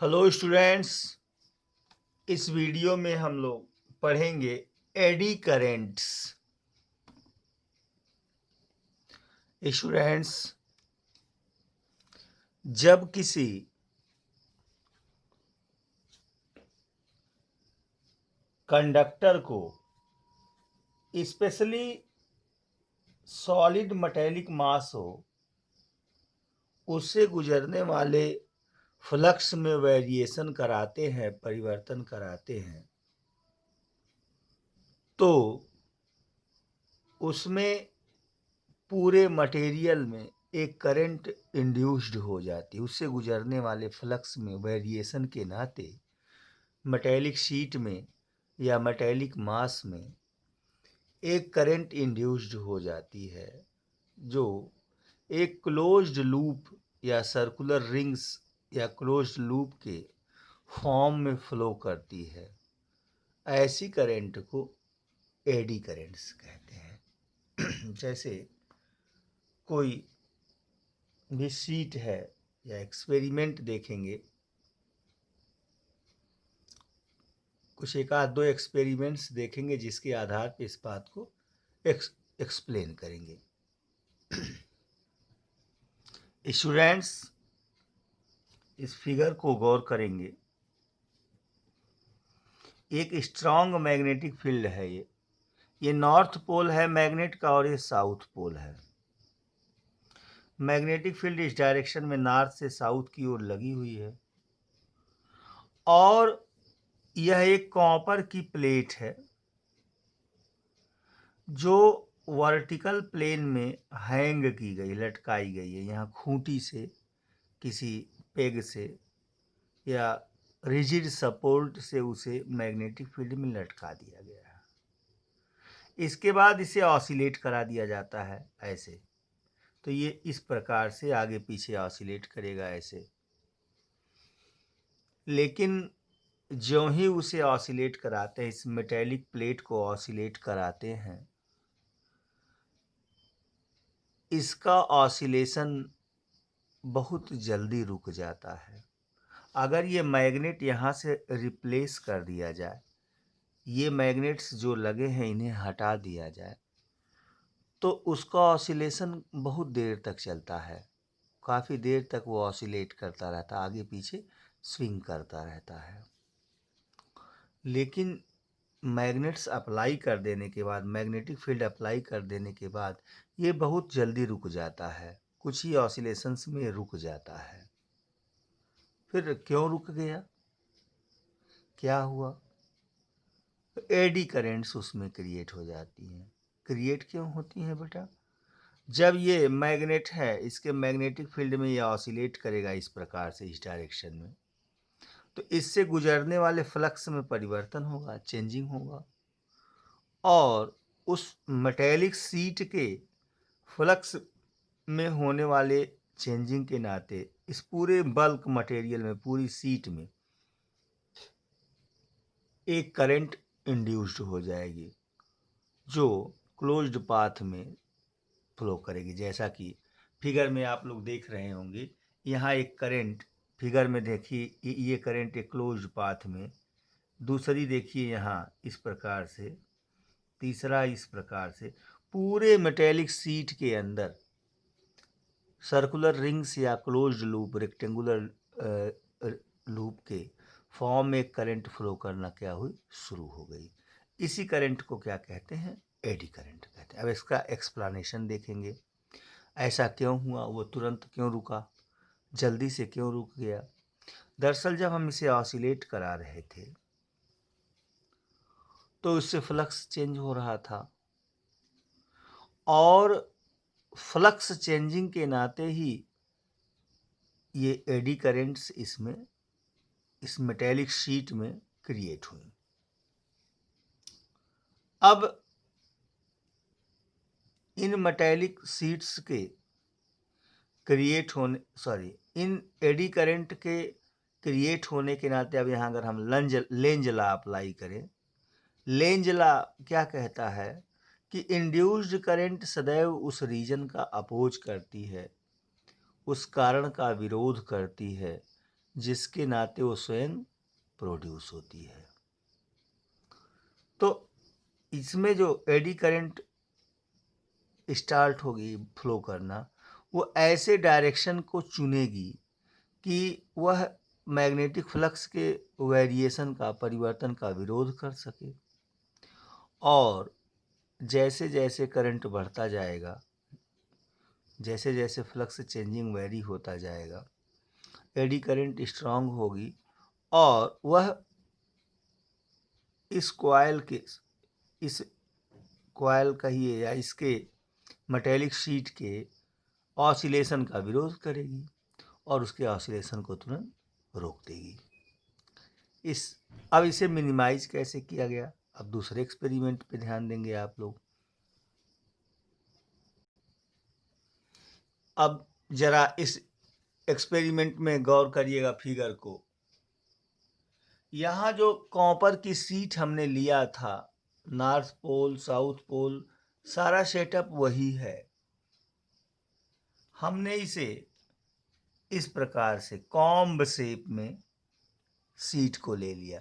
Hello students. इस video में हम लोग पढ़ेंगे एडी करेंट्स। स्टूडेंट्स, जब किसी कंडक्टर को स्पेशली सॉलिड मेटेलिक मास हो, उससे गुजरने वाले फ्लक्स में वेरिएशन कराते हैं, परिवर्तन कराते हैं, तो उसमें पूरे मटेरियल में एक करंट इंड्यूस्ड हो जाती है। उससे गुजरने वाले फ्लक्स में वेरिएशन के नाते मेटेलिक शीट में या मेटेलिक मास में एक करंट इंड्यूस्ड हो जाती है, जो एक क्लोज्ड लूप या सर्कुलर रिंग्स या क्लोज्ड लूप के फॉर्म में फ्लो करती है। ऐसी करंट को एडी करंट्स कहते हैं। जैसे कोई भी शीट है या एक्सपेरिमेंट देखेंगे, कुछ एक आध दो एक्सपेरिमेंट्स देखेंगे जिसके आधार पर इस बात को एक्सप्लेन करेंगे। स्टूडेंट्स, इस फिगर को गौर करेंगे। एक स्ट्रॉन्ग मैग्नेटिक फील्ड है। ये नॉर्थ पोल है मैग्नेट का और ये साउथ पोल है। मैग्नेटिक फील्ड इस डायरेक्शन में नॉर्थ से साउथ की ओर लगी हुई है और यह एक कॉपर की प्लेट है जो वर्टिकल प्लेन में हैंग की गई, लटकाई गई है। यहाँ खूंटी से, किसी पेग से या रिजिड सपोर्ट से उसे मैग्नेटिक फील्ड में लटका दिया गया है। इसके बाद इसे ऑसिलेट करा दिया जाता है ऐसे, तो ये इस प्रकार से आगे पीछे ऑसिलेट करेगा ऐसे। लेकिन ज्यों ही उसे ऑसिलेट कराते हैं, इस मेटेलिक प्लेट को ऑसिलेट कराते हैं, इसका ऑसिलेशन बहुत जल्दी रुक जाता है। अगर ये मैग्नेट यहाँ से रिप्लेस कर दिया जाए, ये मैग्नेट्स जो लगे हैं इन्हें हटा दिया जाए, तो उसका ऑसिलेशन बहुत देर तक चलता है। काफ़ी देर तक वो ऑसिलेट करता रहता है, आगे पीछे स्विंग करता रहता है। लेकिन मैग्नेट्स अप्लाई कर देने के बाद, मैग्नेटिक फील्ड अप्लाई कर देने के बाद ये बहुत जल्दी रुक जाता है, कुछ ही ऑसिलेशंस में रुक जाता है। फिर क्यों रुक गया, क्या हुआ? तो एडी करेंट्स उसमें क्रिएट हो जाती हैं। क्रिएट क्यों होती हैं बेटा? जब ये मैग्नेट है, इसके मैग्नेटिक फील्ड में ये ऑसिलेट करेगा इस प्रकार से, इस डायरेक्शन में, तो इससे गुजरने वाले फ्लक्स में परिवर्तन होगा, चेंजिंग होगा, और उस मेटेलिक शीट के फ्लक्स में होने वाले चेंजिंग के नाते इस पूरे बल्क मटेरियल में, पूरी शीट में एक करंट इंड्यूस्ड हो जाएगी जो क्लोज्ड पाथ में फ्लो करेगी। जैसा कि फिगर में आप लोग देख रहे होंगे, यहाँ एक करंट, फिगर में देखिए ये करंट एक क्लोज्ड पाथ में, दूसरी देखिए यहाँ इस प्रकार से, तीसरा इस प्रकार से, पूरे मेटेलिक शीट के अंदर सर्कुलर रिंग्स या क्लोज्ड लूप, रेक्टेंगुलर लूप के फॉर्म में करंट फ्लो करना क्या हुई, शुरू हो गई। इसी करंट को क्या कहते हैं, एडी करंट कहते हैं। अब इसका एक्सप्लेनेशन देखेंगे, ऐसा क्यों हुआ, वो तुरंत क्यों रुका, जल्दी से क्यों रुक गया। दरअसल जब हम इसे ऑसिलेट करा रहे थे तो इससे फ्लक्स चेंज हो रहा था, और फ्लक्स चेंजिंग के नाते ही ये एडी करेंट्स इसमें, इस मेटेलिक शीट में क्रिएट हुई। अब इन मेटेलिक शीट्स के क्रिएट होने, इन एडी करंट के क्रिएट होने के नाते, अब यहाँ अगर हम लेंज लॉ अप्लाई करें, लेंज लॉ क्या कहता है कि इंड्यूस्ड करंट सदैव उस रीजन का अपोज करती है, उस कारण का विरोध करती है जिसके नाते वो स्वयं प्रोड्यूस होती है। तो इसमें जो एडी करंट स्टार्ट होगी फ्लो करना, वो ऐसे डायरेक्शन को चुनेगी कि वह मैग्नेटिक फ्लक्स के वेरिएशन का, परिवर्तन का विरोध कर सके। और जैसे जैसे करंट बढ़ता जाएगा, जैसे जैसे फ्लक्स चेंजिंग वेरी होता जाएगा, एडी करंट स्ट्रांग होगी और वह इस कॉइल कहिए या इसके मेटेलिक शीट के ऑसिलेशन का विरोध करेगी और उसके ऑसिलेशन को तुरंत रोक देगी। अब इसे मिनिमाइज कैसे किया गया, अब दूसरे एक्सपेरिमेंट पे ध्यान देंगे आप लोग। अब जरा इस एक्सपेरिमेंट में गौर करिएगा फिगर को। यहाँ जो कॉपर की शीट हमने लिया था, नॉर्थ पोल, साउथ पोल, सारा सेटअप वही है। हमने इसे इस प्रकार से कॉम्ब शेप में शीट को ले लिया,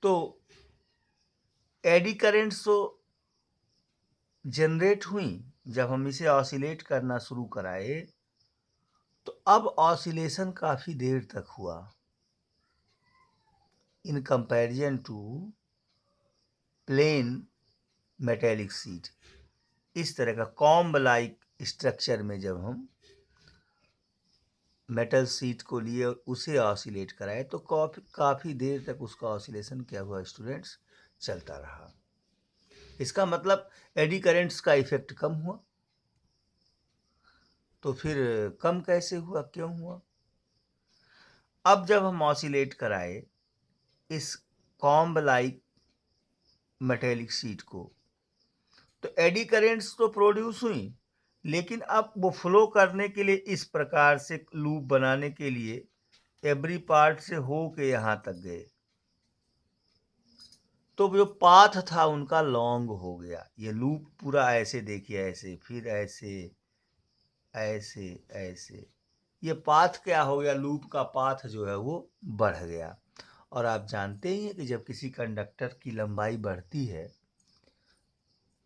तो एडी करेंट्स तो जनरेट हुई। जब हम इसे ऑसिलेट करना शुरू कराए तो अब ऑसिलेशन काफ़ी देर तक हुआ in comparison to plain metallic sheet. इस तरह का कॉम्ब लाइक स्ट्रक्चर में जब हम मेटल शीट को लिए और उसे ऑसिलेट कराए तो काफ़ी देर तक उसका ऑसिलेशन क्या हुआ स्टूडेंट्स, चलता रहा। इसका मतलब एडी करेंट्स का इफेक्ट कम हुआ। तो फिर कम कैसे हुआ, क्यों हुआ? अब जब हम ऑसिलेट कराए इस कॉम्ब लाइक मेटेलिक शीट को, तो एडी करेंट्स तो प्रोड्यूस हुई, लेकिन अब वो फ्लो करने के लिए इस प्रकार से लूप बनाने के लिए एवरी पार्ट से हो के यहाँ तक गए, तो जो पाथ था उनका लॉन्ग हो गया। ये लूप पूरा ऐसे देखिए, ऐसे, फिर ऐसे, ऐसे, ऐसे, ये पाथ क्या हो गया, लूप का पाथ जो है वो बढ़ गया। और आप जानते ही हैं कि जब किसी कंडक्टर की लंबाई बढ़ती है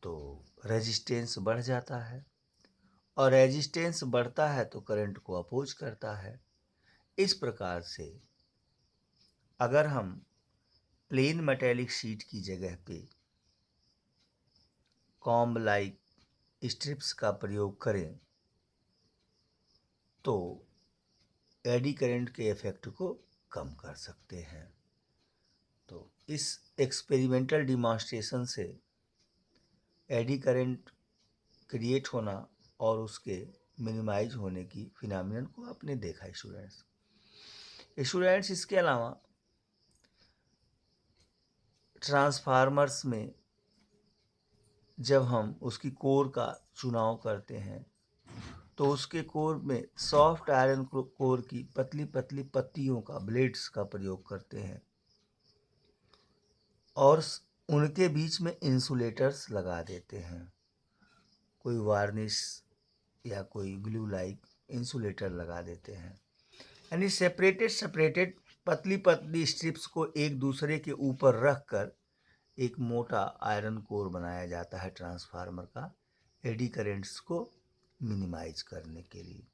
तो रेजिस्टेंस बढ़ जाता है, और रेजिस्टेंस बढ़ता है तो करंट को अपोज करता है। इस प्रकार से अगर हम प्लेन मेटेलिक शीट की जगह पे कॉम्ब लाइक स्ट्रिप्स का प्रयोग करें तो एडी करंट के इफेक्ट को कम कर सकते हैं। तो इस एक्सपेरिमेंटल डिमॉन्स्ट्रेशन से एडी करंट क्रिएट होना और उसके मिनिमाइज होने की फिनोमिनन को आपने देखा स्टूडेंट्स। इसके अलावा ट्रांसफार्मर्स में जब हम उसकी कोर का चुनाव करते हैं तो उसके कोर में सॉफ्ट आयरन कोर की पतली पतली पत्तियों का, ब्लेड्स का प्रयोग करते हैं और उनके बीच में इंसुलेटर्स लगा देते हैं। कोई वार्निश या कोई ग्लू लाइक इंसुलेटर लगा देते हैं, यानी सेपरेटेड पतली पतली स्ट्रिप्स को एक दूसरे के ऊपर रखकर एक मोटा आयरन कोर बनाया जाता है ट्रांसफार्मर का, एडी करेंट्स को मिनिमाइज करने के लिए।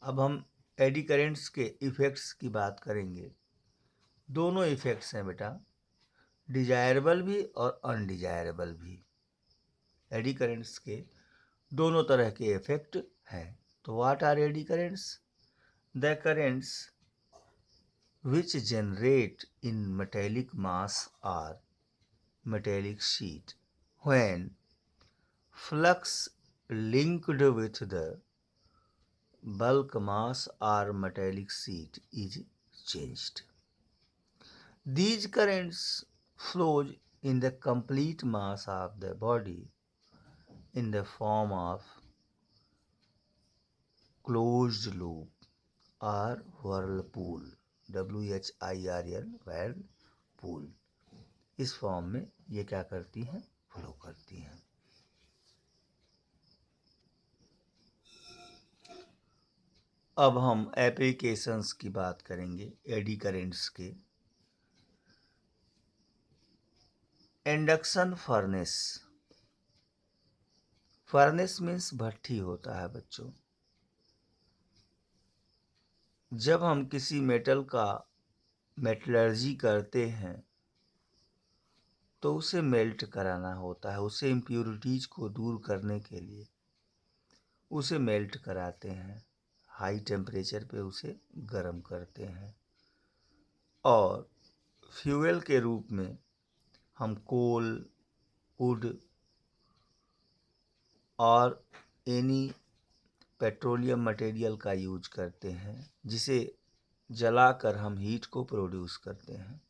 अब हम एडी करेंट्स के इफ़ेक्ट्स की बात करेंगे। दोनों इफ़ेक्ट्स हैं बेटा, डिजायरेबल भी और अनडिजायरेबल भी। एडी करेंट्स के दोनों तरह के इफेक्ट हैं। तो what are eddy currents? The currents which generate in metallic mass or metallic sheet when flux linked with the bulk mass or metallic sheet is changed. These currents flows in the complete mass of the body in the form of closed loop or whirlpool, WHIRL, whirlpool। इस form में ये क्या करती हैं, flow करती हैं। अब हम एप्लीकेशंस की बात करेंगे एडी करेंट्स के। इंडक्शन फर्नेस, फर्नेस मीन्स भट्ठी होता है बच्चों। जब हम किसी मेटल का मेटलर्जी करते हैं तो उसे मेल्ट कराना होता है, उसे इम्प्योरिटीज को दूर करने के लिए उसे मेल्ट कराते हैं, हाई टेम्परेचर पे उसे गर्म करते हैं और फ्यूल के रूप में हम कोल, वुड और एनी पेट्रोलियम मटेरियल का यूज करते हैं, जिसे जलाकर हम हीट को प्रोड्यूस करते हैं।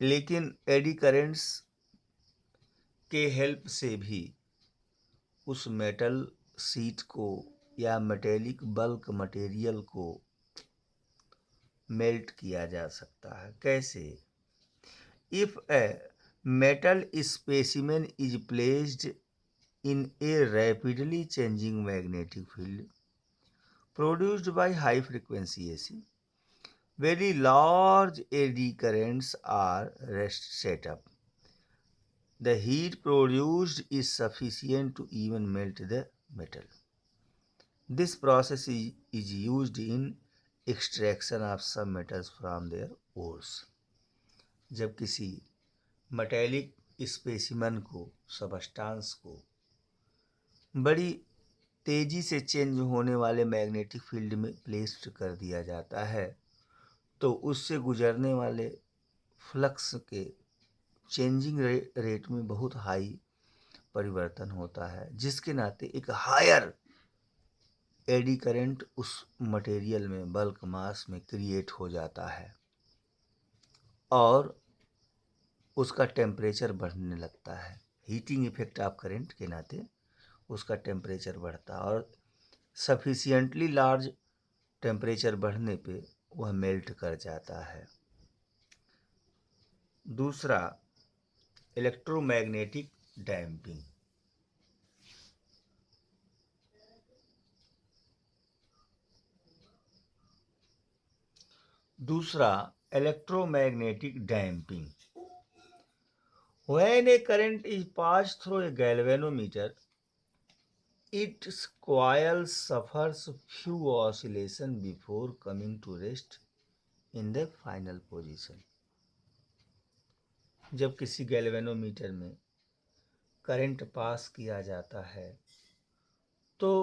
लेकिन एडी करेंट्स के हेल्प से भी उस मेटल शीट को या मेटेलिक बल्क मटेरियल को मेल्ट किया जा सकता है। कैसे? If a metal specimen is placed in a rapidly changing magnetic field produced by high frequency AC, very large eddy currents are set up. The heat produced is sufficient to even melt the metal. This process is used in extraction of some metals from their ores. जब किसी metallic specimen को, substance को बड़ी तेजी से change होने वाले magnetic field में प्लेस्ड कर दिया जाता है तो उससे गुजरने वाले फ्लक्स के चेंजिंग रेट में बहुत हाई परिवर्तन होता है, जिसके नाते एक हायर एडी करंट उस मटेरियल में, बल्क मास में क्रिएट हो जाता है और उसका टेम्परेचर बढ़ने लगता है। हीटिंग इफेक्ट ऑफ करंट के नाते उसका टेम्परेचर बढ़ता है और सफिशिएंटली लार्ज टेम्परेचर बढ़ने पे वह मेल्ट कर जाता है। दूसरा, इलेक्ट्रोमैग्नेटिक डैम्पिंग। दूसरा, electromagnetic damping. When a current is passed through a galvanometer, its coil suffers few oscillations before coming to rest in the final position. जब किसी गैल्वेनोमीटर में करंट पास किया जाता है तो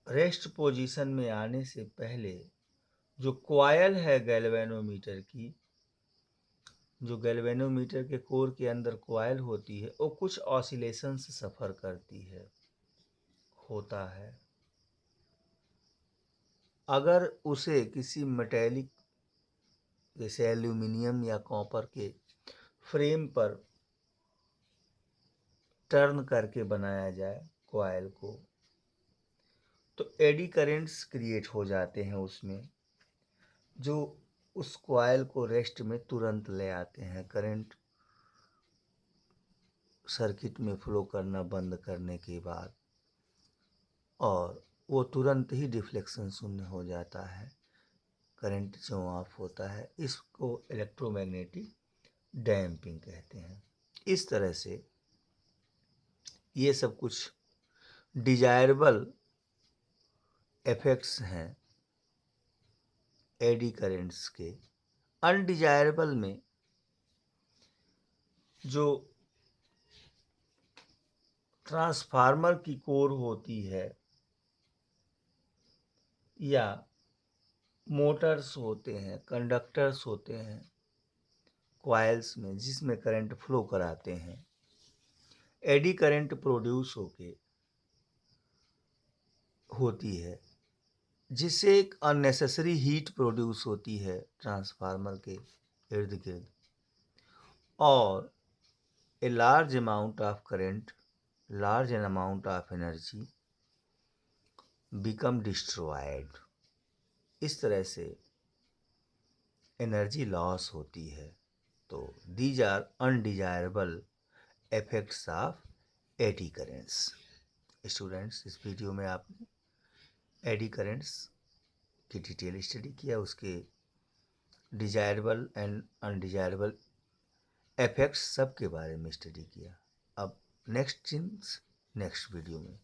रेस्ट पोजीशन में आने से पहले जो कॉइल है गैल्वेनोमीटर की, जो गैल्वेनोमीटर के कोर के अंदर कॉइल होती है, वो कुछ ऑसिलेशंस सफ़र करती है, होता है। अगर उसे किसी मेटेलिक जैसे एल्यूमिनियम या कॉपर के फ्रेम पर टर्न करके बनाया जाए कॉइल को, तो एडी करेंट्स क्रिएट हो जाते हैं उसमें, जो उस कॉइल को रेस्ट में तुरंत ले आते हैं। करंट सर्किट में फ्लो करना बंद करने के बाद और वो तुरंत ही डिफ्लेक्शन शून्य हो जाता है, करंट जो ऑफ होता है। इसको इलेक्ट्रोमैग्नेटिक डैम्पिंग कहते हैं। इस तरह से ये सब कुछ डिजायरेबल इफेक्ट्स हैं एडी करेंट्स के। अनडिजायरेबल में जो ट्रांसफार्मर की कोर होती है या मोटर्स होते हैं, कंडक्टर्स होते हैं कॉइल्स में, जिसमें करंट फ्लो कराते हैं, एडी करंट प्रोड्यूस होती है, जिससे एक अननेसेसरी हीट प्रोड्यूस होती है ट्रांसफार्मर के इर्द गिर्द और a large amount of current, large an amount of energy become destroyed. इस तरह से एनर्जी लॉस होती है। तो these are undesirable effects of eddy currents. Students, इस वीडियो में आपने एडी करेंट्स की डिटेल स्टडी किया, उसके डिजायरेबल एंड अनडिजायरेबल इफेक्ट्स सब के बारे में स्टडी किया। अब नेक्स्ट वीडियो में